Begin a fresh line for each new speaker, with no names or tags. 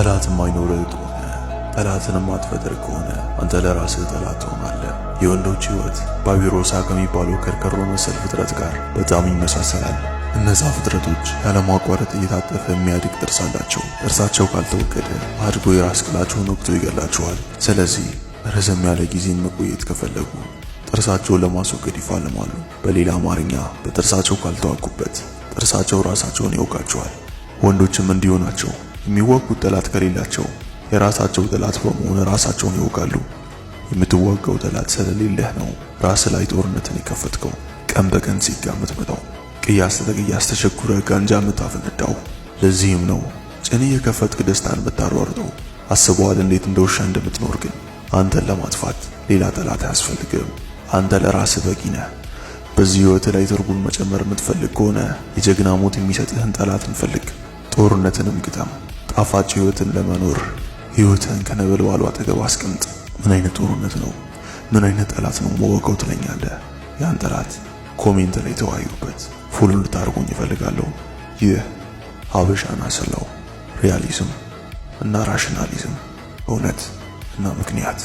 ጠላት የማይኖርህ ከሆነ ጠላትን ማትፈጥር ከሆነ አንተ ለራስህ ጠላት ትሆናለህ። የወንዶች ህይወት ባቢሮሳ ከሚባለው ከርከሮ መሰል ፍጥረት ጋር በጣም ይመሳሰላል። እነዛ ፍጥረቶች ያለማቋረጥ እየታጠፈ የሚያድግ ጥርስ አላቸው። ጥርሳቸው ካልተወገደ አድጎ የራስ ቅላቸውን ወቅቶ ይገላቸዋል። ስለዚህ ረዘም ያለ ጊዜን መቆየት ከፈለጉ ጥርሳቸውን ለማስወገድ ይፋለማሉ። በሌላ አማርኛ በጥርሳቸው ካልተዋጉበት ጥርሳቸው ራሳቸውን ይወጋቸዋል። ወንዶችም እንዲሁ ናቸው። የሚዋጉት ጠላት ከሌላቸው የራሳቸው ጠላት በመሆን ራሳቸውን ይወጋሉ። የምትዋጋው ጠላት ስለሌለህ ነው ራስ ላይ ጦርነትን የከፈትከው። ቀን በቀን ሲጋ የምትመጣው ቅያስ ተቅያስ ተሸኩረ ጋንጃ የምታፈነዳው። ለዚህም ነው ጭን የከፈትክ ደስታን የምታሯርጠው። አስበዋል እንዴት እንደውሻ እንደምትኖር። ግን አንተን ለማጥፋት ሌላ ጠላት አያስፈልግም። አንተ ለራስህ በቂ ነህ። በዚህ ህይወት ላይ ትርጉም መጨመር የምትፈልግ ከሆነ የጀግና ሞት የሚሰጥህን ጠላትን ፈልግ። ጦርነትንም ግጠም። ጣፋጭ ህይወትን ለመኖር ህይወትን ከነበልባሉ አጠገብ አስቀምጥ። ምን አይነት ጦርነት ነው? ምን አይነት ጠላት ነው መወቀው ትለኛለህ? ያን ጠላት ኮሜንት ላይ ተወያዩበት። ፎሎ እንድታደርጉኝ እፈልጋለሁ። ይህ ሀበሻን አሰላው ሪያሊዝም እና ራሽናሊዝም፣ እውነት እና ምክንያት